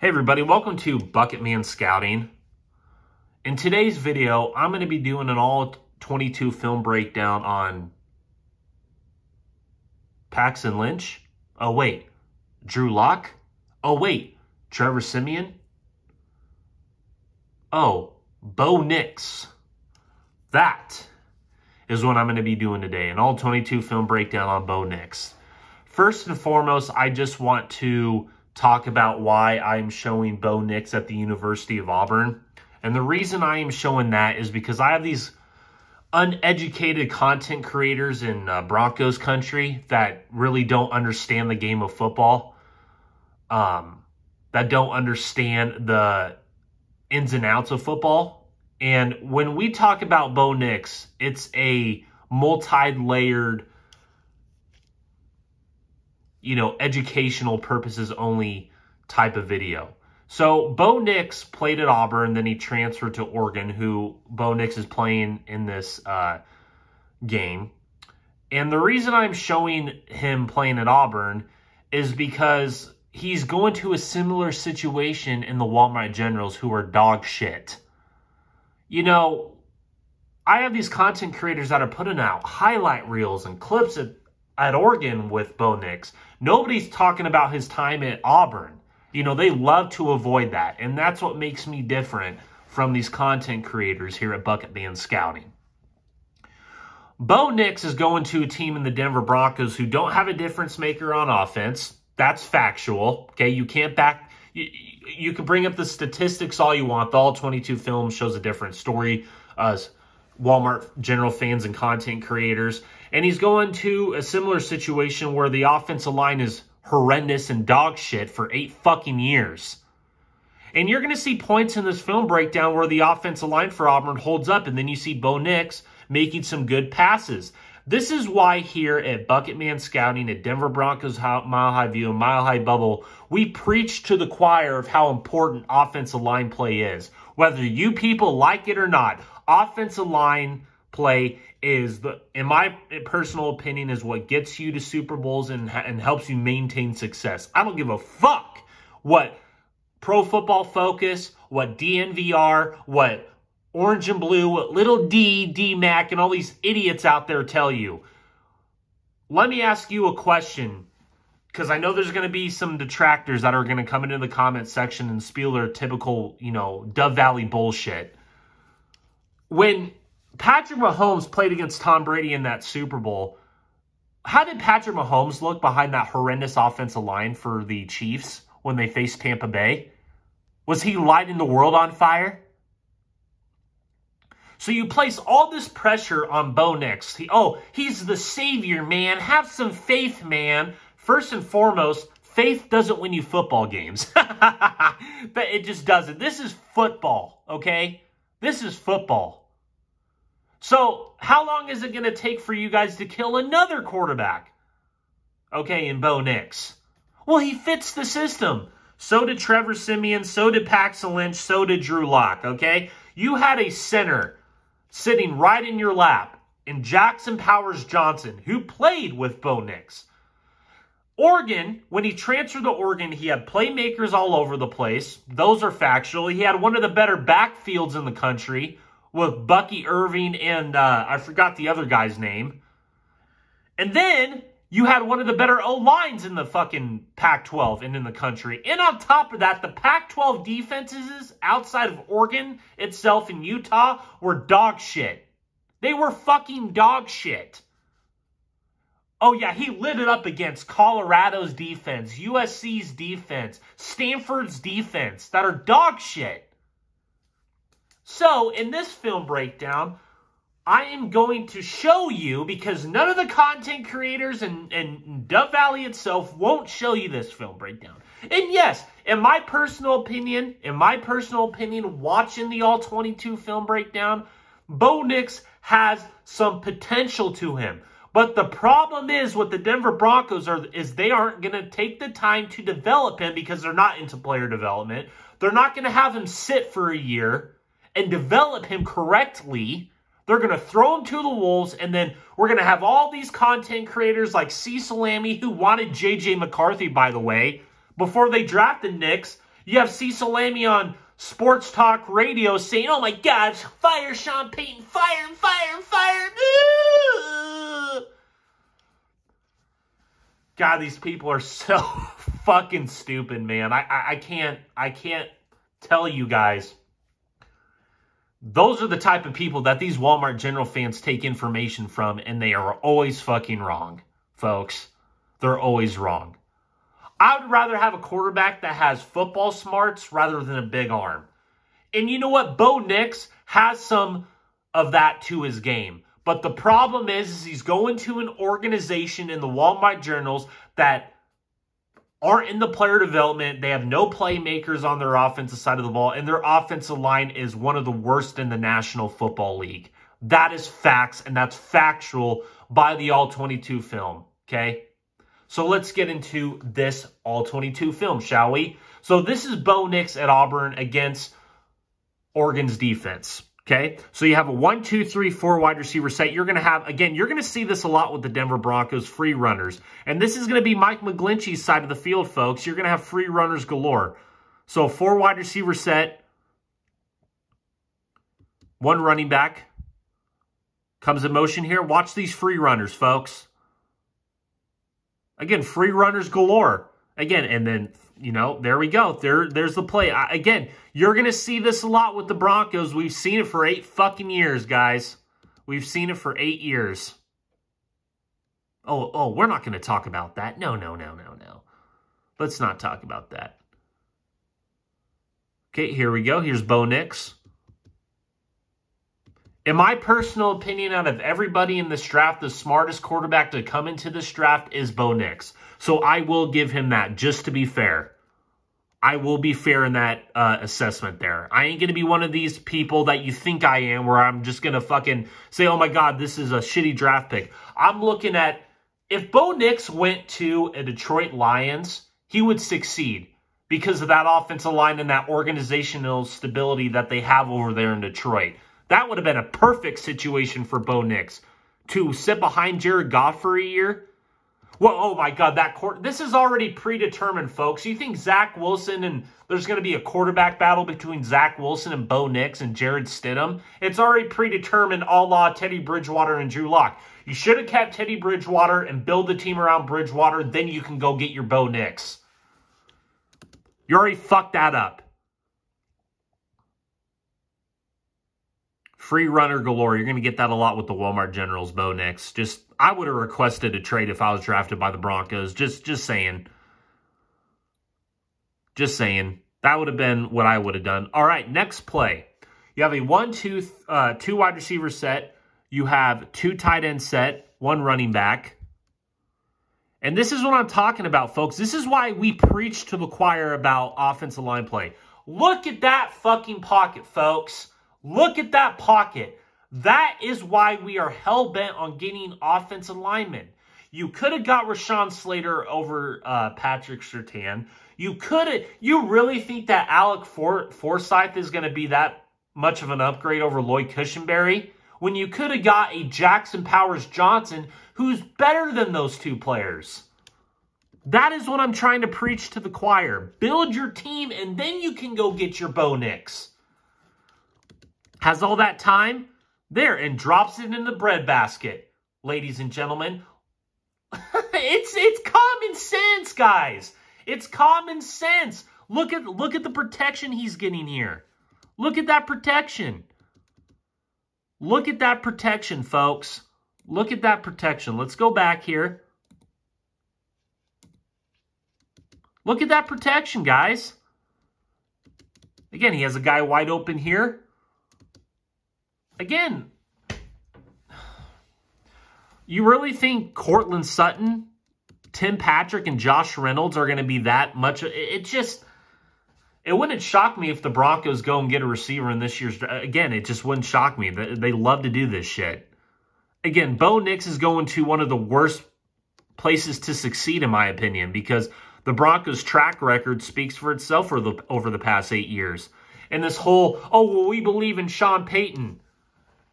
Hey everybody, welcome to Bucket Man Scouting. In today's video, I'm going to be doing an all 22 film breakdown on Paxton Lynch. Oh wait, Drew Lock. Oh wait, Trevor Siemian. Oh, Bo Nix. That is what I'm going to be doing today, an all 22 film breakdown on Bo Nix. First and foremost, I just want to talk about why I'm showing Bo Nix at the University of Auburn. And the reason I am showing that is because I have these uneducated content creators in Broncos country that really don't understand the game of football, that don't understand the ins and outs of football. And when we talk about Bo Nix, it's a multi-layered, educational purposes only type of video. So Bo Nix played at Auburn, then he transferred to Oregon, who Bo Nix is playing in this game. And the reason I'm showing him playing at Auburn is because he's going to a similar situation in the Walmart Generals, who are dog shit. I have these content creators that are putting out highlight reels and clips at Oregon with Bo Nix. Nobody's talking about his time at Auburn. They love to avoid that. And that's what makes me different from these content creators here at Bucket Man Scouting. Bo Nix is going to a team in the Denver Broncos who don't have a difference maker on offense. That's factual. Okay, you can't back... You can bring up the statistics all you want. The All-22 film shows a different story. Walmart General fans and content creators. And he's going to a similar situation where the offensive line is horrendous and dog shit for 8 fucking years. And you're going to see points in this film breakdown where the offensive line for Auburn holds up, and then you see Bo Nix making some good passes. This is why here at Bucket Man Scouting at Denver Broncos Mile High View and Mile High Bubble, we preach to the choir of how important offensive line play is. Whether you people like it or not, offensive line play is, in my personal opinion, is what gets you to Super Bowls and helps you maintain success. I don't give a fuck what Pro Football Focus, what DNVR, what Orange and Blue, what Little D, D-Mac, and all these idiots out there tell you. Let me ask you a question, because I know there's going to be some detractors that are going to come into the comment section and spiel their typical, Dove Valley bullshit. When Patrick Mahomes played against Tom Brady in that Super Bowl, how did Patrick Mahomes look behind that horrendous offensive line for the Chiefs when they faced Tampa Bay? Was he lighting the world on fire? So you place all this pressure on Bo Nix. He's the savior, man. Have some faith, man. First and foremost, faith doesn't win you football games. It just doesn't. This is football, okay? This is football. So how long is it going to take for you guys to kill another quarterback? Okay, in Bo Nix. Well, he fits the system. So did Trevor Siemian, so did Paxton Lynch, so did Drew Lock, okay? You had a center sitting right in your lap in Jackson Powers Johnson, who played with Bo Nix. Oregon, when he transferred to Oregon, he had playmakers all over the place. Those are factual. He had one of the better backfields in the country with Bucky Irving and I forgot the other guy's name. And then you had one of the better O-lines in the fucking Pac-12 and in the country. And on top of that, the Pac-12 defenses outside of Oregon itself in Utah were dog shit. They were fucking dog shit. Oh yeah, he lit it up against Colorado's defense, USC's defense, Stanford's defense that are dog shit. So, in this film breakdown, I am going to show you, because none of the content creators and Dove Valley itself won't show you this film breakdown. And yes, in my personal opinion, watching the All-22 film breakdown, Bo Nix has some potential to him. But the problem is with the Denver Broncos is they aren't going to take the time to develop him because they're not into player development. They're not going to have him sit for a year and develop him correctly. They're going to throw him to the wolves, and then we're going to have all these content creators like C. Salami, who wanted J.J. McCarthy, by the way, before they drafted Nix, You have Cecil Lammey on Sports Talk Radio saying, oh my God, fire Sean Payton, fire him, fire him, fire him. God, these people are so fucking stupid, man. I can't tell you guys. Those are the type of people that these Walmart General fans take information from, and they are always fucking wrong, folks. They're always wrong. I would rather have a quarterback that has football smarts rather than a big arm. And you know what? Bo Nix has some of that to his game. But the problem is he's going to an organization in the Walmart Journals that aren't in the player development. They have no playmakers on their offensive side of the ball, and their offensive line is one of the worst in the National Football League. That is facts, and that's factual by the All-22 film, okay? So let's get into this All-22 film, shall we? So this is Bo Nix at Auburn against Oregon's defense. Okay, so you have a 1, 2, 3, 4 wide receiver set. You're going to have, again, you're going to see this a lot with the Denver Broncos, free runners. And this is going to be Mike McGlinchey's side of the field, folks. You're going to have free runners galore. So 4 wide receiver set, 1 running back. Comes in motion here. Watch these free runners, folks. Again, free runners galore. Again, and then, you know, there we go. There's the play. Again, you're going to see this a lot with the Broncos. We've seen it for 8 fucking years, guys. We've seen it for 8 years. Oh, we're not going to talk about that. No. Let's not talk about that. Okay, here we go. Here's Bo Nix. In my personal opinion, out of everybody in this draft, the smartest quarterback to come into this draft is Bo Nix. So I will give him that, just to be fair. I will be fair in that assessment there. I ain't going to be one of these people that you think I am, where I'm just going to fucking say, oh my God, this is a shitty draft pick. I'm looking at, if Bo Nix went to a Detroit Lions, he would succeed because of that offensive line and that organizational stability that they have over there in Detroit. That would have been a perfect situation for Bo Nix. To sit behind Jared Goff for a year. Well, oh my God, this is already predetermined, folks. You think Zach Wilson and there's going to be a quarterback battle between Zach Wilson and Bo Nix and Jared Stidham? It's already predetermined, a la Teddy Bridgewater and Drew Lock. You should have kept Teddy Bridgewater and build the team around Bridgewater. Then you can go get your Bo Nix. You already fucked that up. Free runner galore. You're going to get that a lot with the Walmart Generals, Bo Nix. I would have requested a trade if I was drafted by the Broncos. Just saying. Just saying. That would have been what I would have done. All right, next play. You have a 1, 2 wide receiver set. You have 2 tight end set, 1 running back. And this is what I'm talking about, folks. This is why we preach to the choir about offensive line play. Look at that fucking pocket, folks. Look at that pocket. That is why we are hell-bent on getting offensive linemen. You could have got Rashawn Slater over Patrick Surtain. You really think that Alec Forsythe is going to be that much of an upgrade over Lloyd Cushenberry? When you could have got a Jackson Powers Johnson who's better than those 2 players. That is what I'm trying to preach to the choir. Build your team, and then you can go get your Bo Nix. Has all that time there and drops it in the breadbasket, ladies and gentlemen. It's common sense, guys. It's common sense. Look at the protection he's getting here. Look at that protection. Look at that protection, folks. Look at that protection. Let's go back here. Look at that protection, guys. Again, he has a guy wide open here. Again, you really think Cortland Sutton, Tim Patrick, and Josh Reynolds are going to be that much? It wouldn't shock me if the Broncos go and get a receiver in this year's draft. Again, it just wouldn't shock me. They love to do this shit. Again, Bo Nix is going to one of the worst places to succeed, in my opinion, because the Broncos' track record speaks for itself over the past 8 years. And this whole, oh, well, we believe in Sean Payton.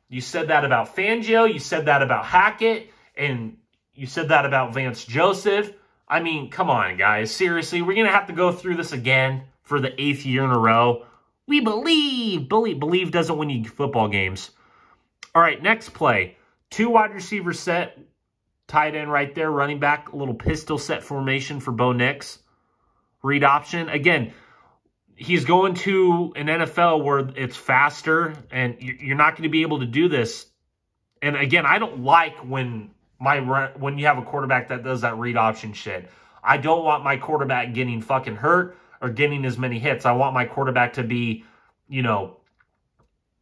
You said that about Fangio. You said that about Hackett. And you said that about Vance Joseph. I mean, come on, guys. Seriously, we're going to have to go through this again for the 8th year in a row. We believe. Believe doesn't win you football games. All right, next play. 2 wide receiver set. Tight end right there. Running back. A little pistol set formation for Bo Nix. Read option. Again, he's going to an NFL where it's faster, and you're not going to be able to do this. And again, I don't like when you have a quarterback that does that read option shit. I don't want my quarterback getting fucking hurt or getting as many hits. I want my quarterback to be, you know,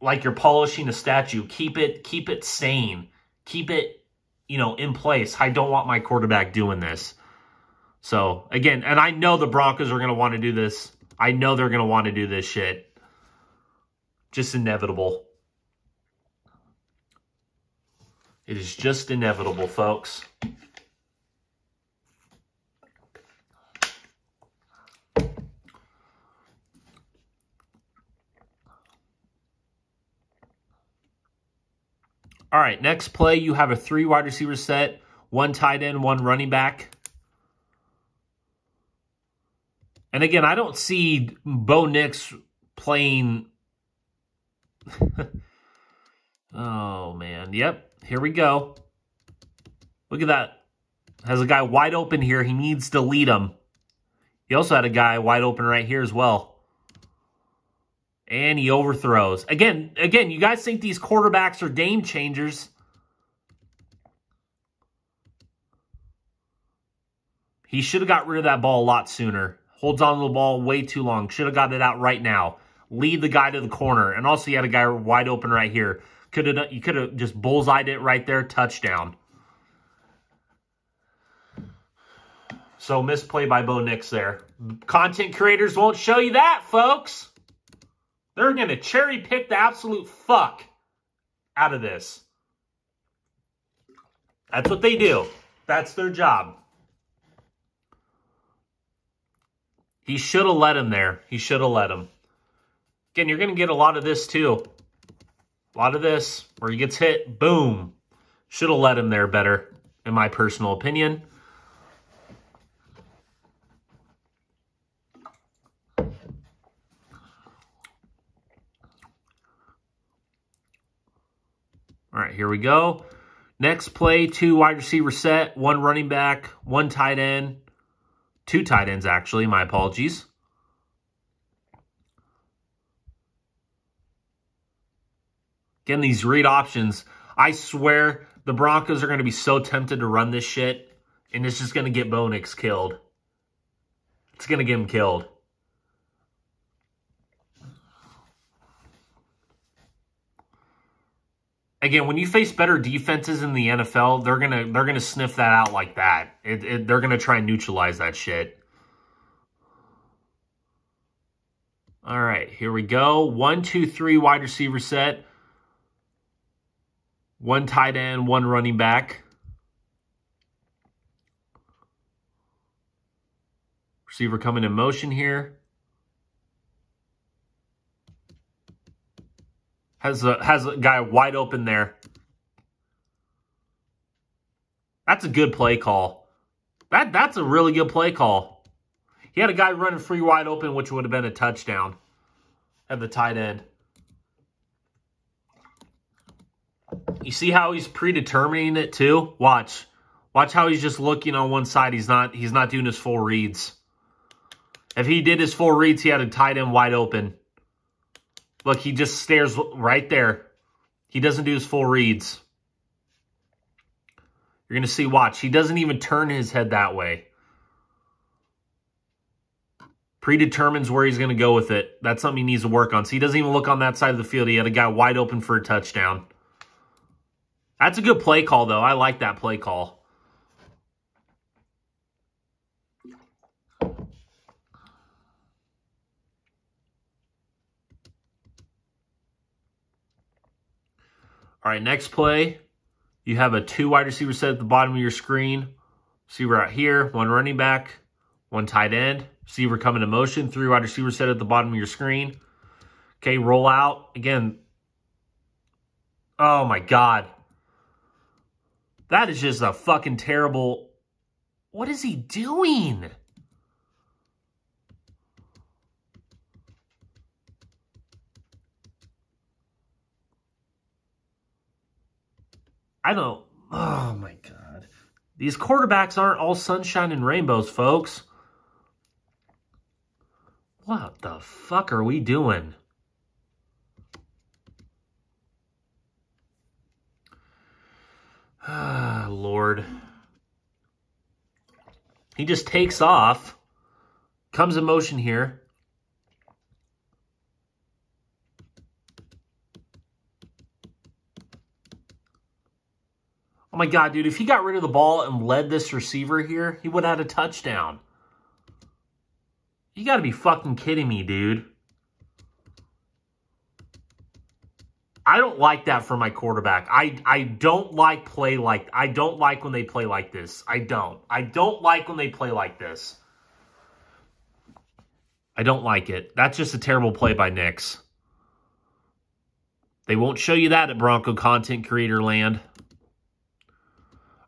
like you're polishing a statue. Keep it sane. Keep it, you know, in place. I don't want my quarterback doing this. So, again, and I know the Broncos are going to want to do this. I know they're going to want to do this shit. Just inevitable. It is just inevitable, folks. All right, next play, you have a 3 wide receiver set, 1 tight end, 1 running back. And again, I don't see Bo Nix playing. Oh, man. Yep, here we go. Look at that. Has a guy wide open here. He needs to lead him. He also had a guy wide open right here as well. And he overthrows. Again, you guys think these quarterbacks are game changers. He should have got rid of that ball a lot sooner. Holds on to the ball way too long. Should have got it out right now. Lead the guy to the corner. And also you had a guy wide open right here. You could have just bullseyed it right there. Touchdown. So misplay by Bo Nix there. Content creators won't show you that, folks. They're going to cherry pick the absolute fuck out of this. That's what they do. That's their job. He should have let him there. He should have let him. Again, you're going to get a lot of this too. A lot of this where he gets hit. Boom. Should have let him there better, in my personal opinion. All right, here we go. Next play, 2 wide receiver set, 1 running back, 1 tight end. 2 tight ends, actually. My apologies. Again, these read options. I swear the Broncos are going to be so tempted to run this shit, and it's just going to get Bo Nix killed. It's going to get him killed. Again, when you face better defenses in the NFL, they're gonna sniff that out like that. They're gonna try and neutralize that shit. All right, here we go. 1, 2, 3 wide receiver set. 1 tight end, 1 running back. Receiver coming in motion here. Has a guy wide open there. That's a good play call. That's a really good play call. He had a guy running free wide open, which would have been a touchdown at the tight end. You see how he's predetermining it too? Watch how he's just looking on one side. He's not doing his full reads. If he did his full reads, he had a tight end wide open. Look, he just stares right there. He doesn't do his full reads. You're going to see, watch. He doesn't even turn his head that way. Predetermines where he's going to go with it. That's something he needs to work on. So he doesn't even look on that side of the field. He had a guy wide open for a touchdown. That's a good play call, though. I like that play call. All right, next play, you have a 2 wide receiver set at the bottom of your screen. Receiver out here, 1 running back, 1 tight end. Receiver coming in motion, 3 wide receiver set at the bottom of your screen. Okay, roll out. Again, oh my God. That is just a fucking terrible... What is he doing? I don't... Oh, my God. These quarterbacks aren't all sunshine and rainbows, folks. What the fuck are we doing? Ah, Lord. He just takes off. Comes in motion here. Oh my God, dude, if he got rid of the ball and led this receiver here, he would have had a touchdown. You got to be fucking kidding me, dude. I don't like that for my quarterback. I don't like I don't like when they play like this. I don't like when they play like this. I don't like it. That's just a terrible play by Nix. They won't show you that at Bronco content creator land.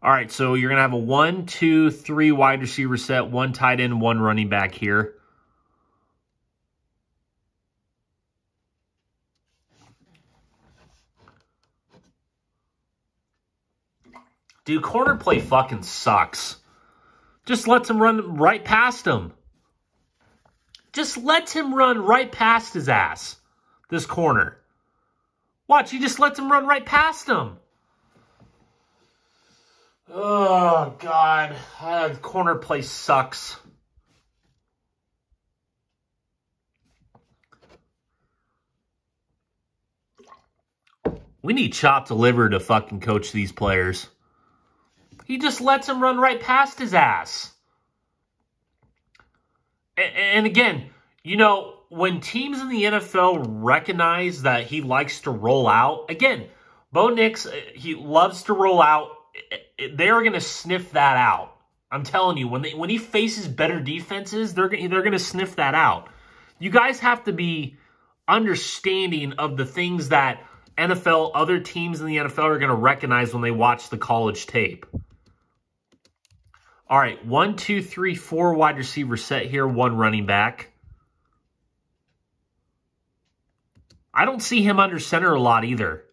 All right, so you're going to have a 1, 2, 3 wide receiver set, 1 tight end, 1 running back here. Dude, corner play fucking sucks. Just lets him run right past him. Just lets him run right past his ass. This corner. Watch, he just lets him run right past him. Oh, God. Corner play sucks. We need chopped liver to fucking coach these players. He just lets him run right past his ass. And again, you know, when teams in the NFL recognize that he likes to roll out, again, Bo Nix, he loves to roll out. They're going to sniff that out. I'm telling you, when he faces better defenses, they're going to sniff that out. You guys have to be understanding of the things that other teams in the NFL are going to recognize when they watch the college tape. All right, 1, 2, 3, 4 wide receiver set here, 1 running back. I don't see him under center a lot either.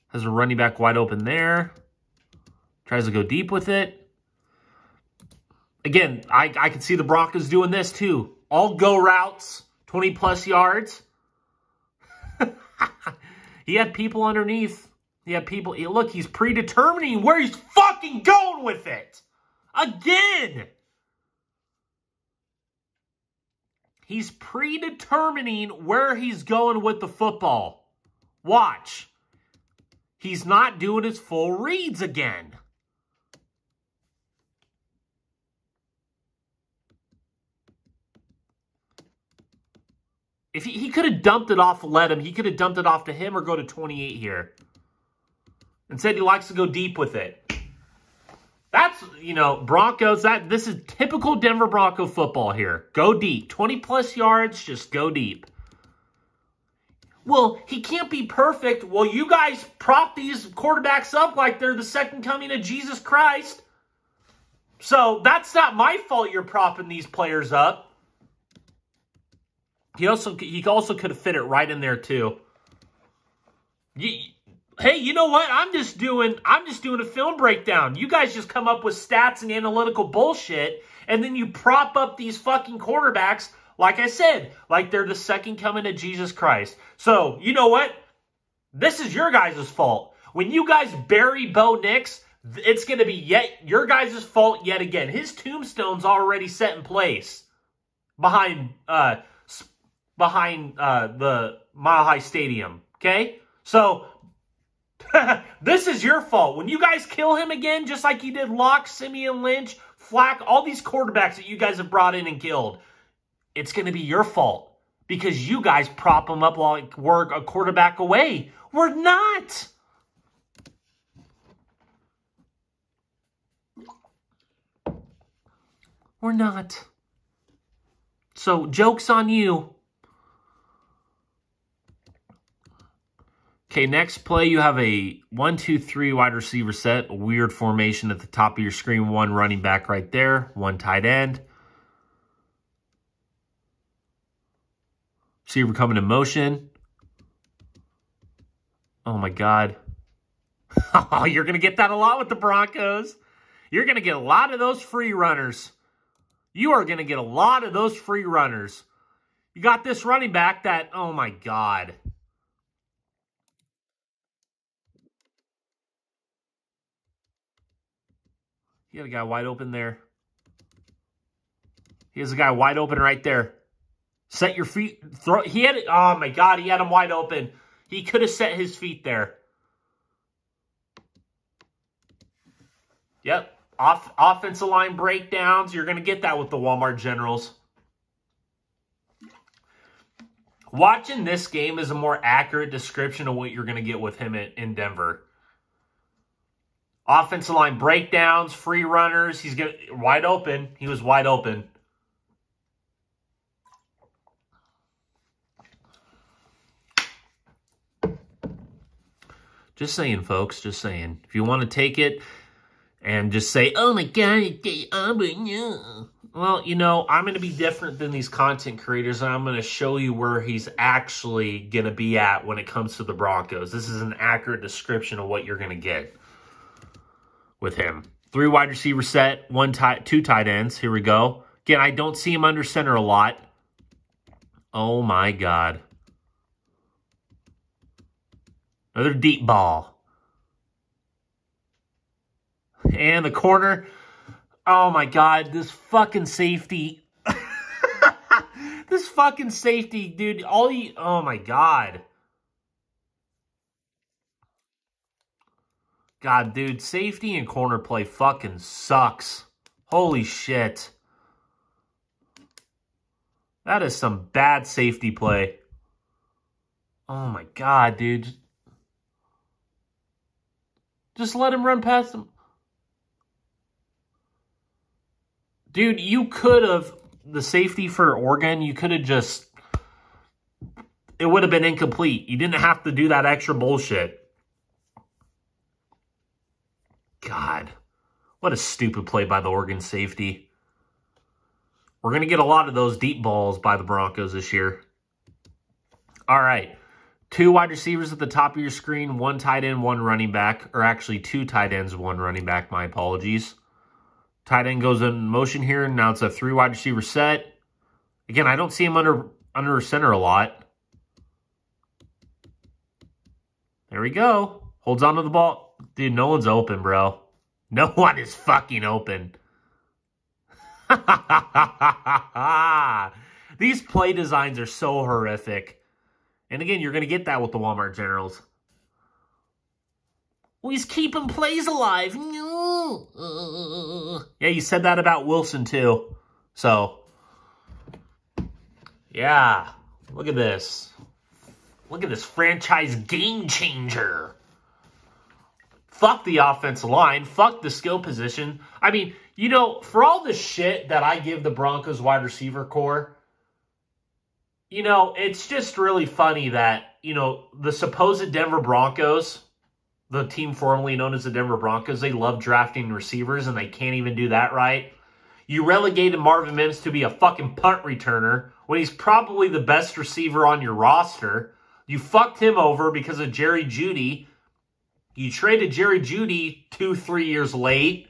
Has a running back wide open there. Tries to go deep with it. Again, I can see the Broncos doing this too. All go routes, 20-plus yards. He had people underneath. He had people. Look, he's predetermining where he's fucking going with it. Again. He's predetermining where he's going with the football. Watch. He's not doing his full reads again. If he could have dumped it off, let him. He could have dumped it off to him or go to 28 here. Instead, he likes to go deep with it. That's, you know, Broncos, this is typical Denver Bronco football here. Go deep. 20-plus yards, just go deep. Well, he can't be perfect. Well, you guys prop these quarterbacks up like they're the second coming of Jesus Christ. So that's not my fault you're propping these players up. He also could have fit it right in there too. Hey, you know what? I'm just doing a film breakdown. You guys just come up with stats and analytical bullshit, and then you prop up these fucking quarterbacks, like I said, like they're the second coming of Jesus Christ. So, you know what? This is your guys' fault. When you guys bury Bo Nix, it's going to be your guys' fault yet again. His tombstone's already set in place behind the Mile High Stadium, okay? So, this is your fault. When you guys kill him again, just like you did Locke, Simeon Lynch, Flack, all these quarterbacks that you guys have brought in and killed, it's going to be your fault because you guys prop them up like we're a quarterback away. We're not. We're not. So, joke's on you. Okay, next play, you have a 1, 2, 3 wide receiver set, a weird formation at the top of your screen, 1 running back right there, 1 tight end. Receiver coming in motion. Oh, my God. Oh, you're going to get that a lot with the Broncos. You're going to get a lot of those free runners. You are going to get a lot of those free runners. You got this running back that, oh, my God. You got a guy wide open there. He has a guy wide open right there. Set your feet. Throw. He had it. Oh, my God. He had him wide open. He could have set his feet there. Yep. Offensive line breakdowns. You're going to get that with the Walmart Generals. Watching this game is a more accurate description of what you're going to get with him in Denver. Offensive line breakdowns, free runners. He's wide open. He was wide open. Just saying, folks. Just saying. If you want to take it and just say, oh, my God, well, you know, I'm going to be different than these content creators, and I'm going to show you where he's actually going to be at when it comes to the Broncos. This is an accurate description of what you're going to get with him. 3 wide receiver set, 2 tight ends. Here we go. Again, I don't see him under center a lot. Oh, my God. Another deep ball. And the corner. Oh, my God. This fucking safety. This fucking safety, dude. Oh, my God. God, dude. Safety and corner play fucking sucks. Holy shit. That is some bad safety play. Oh, my God, dude. Just let him run past him. Dude, you could have, the safety for Oregon, you could have just, it would have been incomplete. You didn't have to do that extra bullshit. God, what a stupid play by the Oregon safety. We're going to get a lot of those deep balls by the Broncos this year. All right. 2 wide receivers at the top of your screen, 1 tight end, 1 running back, or actually 2 tight ends, 1 running back, my apologies. Tight end goes in motion here. Now it's a 3 wide receiver set. Again, I don't see him under center a lot. There we go. Holds onto the ball. Dude, no one's open, bro. No one is fucking open. These play designs are so horrific. And again, you're going to get that with the Walmart Generals. Well, he's keeping plays alive. Yeah, you said that about Wilson, too. So, yeah. Look at this. Look at this franchise game changer. Fuck the offensive line. Fuck the skill position. I mean, you know, for all the shit that I give the Broncos wide receiver core, you know, it's just really funny that, you know, the supposed Denver Broncos, the team formerly known as the Denver Broncos, they love drafting receivers, and they can't even do that right. You relegated Marvin Mims to be a fucking punt returner when he's probably the best receiver on your roster. You fucked him over because of Jerry Jeudy. You traded Jerry Jeudy 2-3 years late.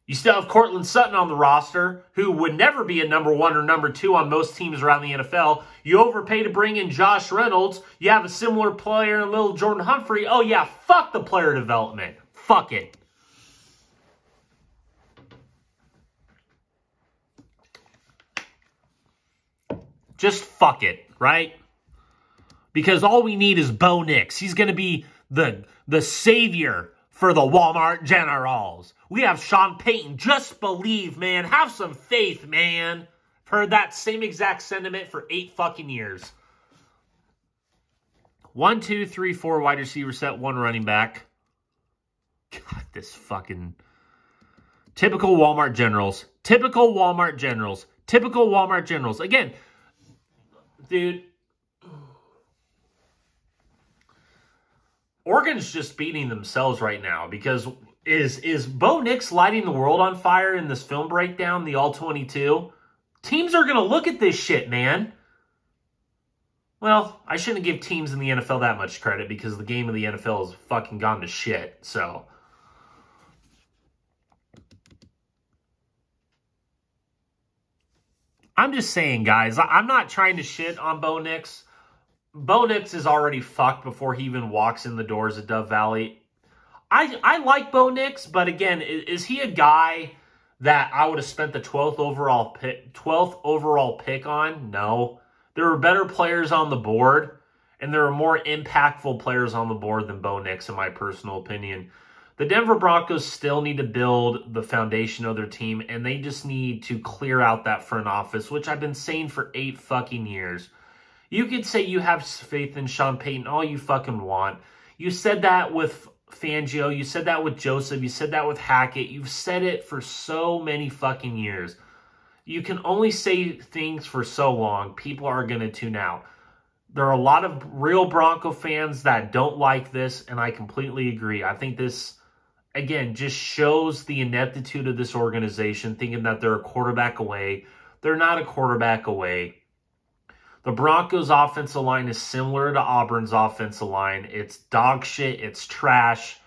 You still have Cortland Sutton on the roster, who would never be a number 1 or number 2 on most teams around the NFL. You overpay to bring in Josh Reynolds. You have a similar player in little Jordan Humphrey. Oh, yeah, fuck the player development. Fuck it. Just fuck it, right? Because all we need is Bo Nix. He's going to be the savior for the Walmart Generals. We have Sean Payton. Just believe, man. Have some faith, man. I've heard that same exact sentiment for 8 fucking years. 1, 2, 3, 4 wide receiver set, 1 running back. God, this fucking... Typical Walmart Generals. Typical Walmart Generals. Typical Walmart Generals. Again, dude... Oregon's just beating themselves right now because is Bo Nix lighting the world on fire in this film breakdown, the All-22? Teams are going to look at this shit, man. Well, I shouldn't give teams in the NFL that much credit because the game of the NFL has fucking gone to shit. So, I'm just saying, guys, I'm not trying to shit on Bo Nix. Bo Nix is already fucked before he even walks in the doors at Dove Valley. I like Bo Nix, but again, is he a guy that I would have spent the 12th overall pick on? No. There were better players on the board, and there are more impactful players on the board than Bo Nix, in my personal opinion. The Denver Broncos still need to build the foundation of their team, and they just need to clear out that front office, which I've been saying for 8 fucking years. You could say you have faith in Sean Payton all you fucking want. You said that with Fangio. You said that with Joseph. You said that with Hackett. You've said it for so many fucking years. You can only say things for so long. People are going to tune out. There are a lot of real Bronco fans that don't like this, and I completely agree. I think this, again, just shows the ineptitude of this organization, thinking that they're a quarterback away. They're not a quarterback away. The Broncos' offensive line is similar to Auburn's offensive line. It's dog shit. It's trash.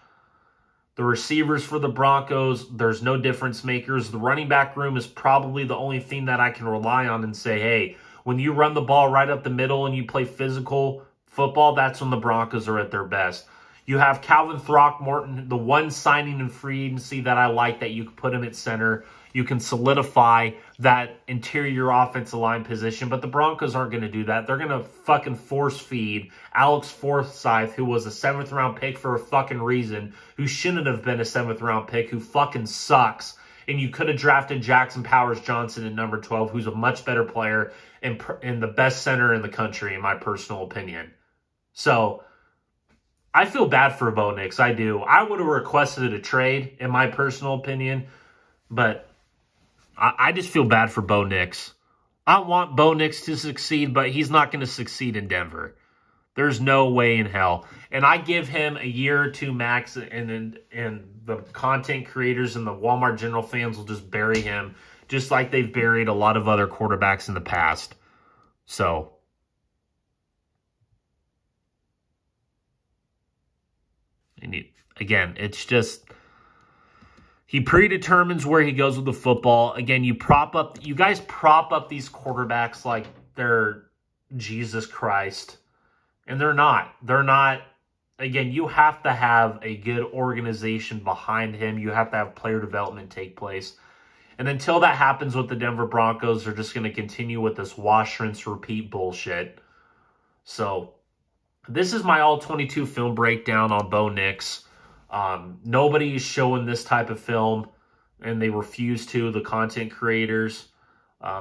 The receivers for the Broncos, there's no difference makers. The running back room is probably the only thing that I can rely on and say, hey, when you run the ball right up the middle and you play physical football, that's when the Broncos are at their best. You have Calvin Throckmorton, the one signing in free agency that I like, that you can put him at center. You can solidify that interior offensive line position, but the Broncos aren't going to do that. They're going to fucking force feed Alex Forsythe, who was a 7th round pick for a fucking reason, who shouldn't have been a 7th round pick, who fucking sucks. And you could have drafted Jackson Powers Johnson at number 12, who's a much better player and the best center in the country, in my personal opinion. So I feel bad for Bo Nix. I do. I would have requested a trade, in my personal opinion, but I just feel bad for Bo Nix. I want Bo Nix to succeed, but he's not going to succeed in Denver. There's no way in hell. And I give him a year or two max, and the content creators and the Walmart General fans will just bury him, just like they've buried a lot of other quarterbacks in the past. So, again, it's just, he predetermines where he goes with the football. Again, you guys prop up these quarterbacks like they're Jesus Christ. And they're not. They're not. Again, you have to have a good organization behind him. You have to have player development take place. And until that happens with the Denver Broncos, they're just going to continue with this wash, rinse, repeat bullshit. So, this is my all-22 film breakdown on Bo Nix. Nobody is showing this type of film, and they refuse to, the content creators.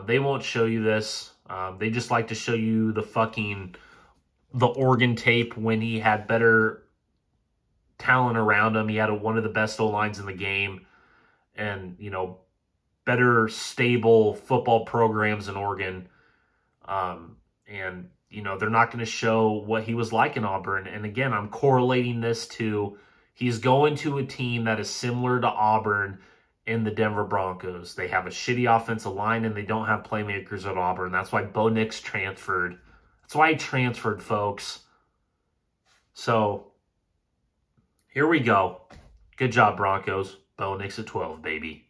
They won't show you this. They just like to show you the Oregon tape when he had better talent around him. He had one of the best O-lines in the game, and, better stable football programs in Oregon. And, they're not going to show what he was like in Auburn. And again, I'm correlating this to, he's going to a team that is similar to Auburn in the Denver Broncos. They have a shitty offensive line, and they don't have playmakers at Auburn. That's why Bo Nix transferred. That's why he transferred, folks. So, here we go. Good job, Broncos. Bo Nix at 12, baby.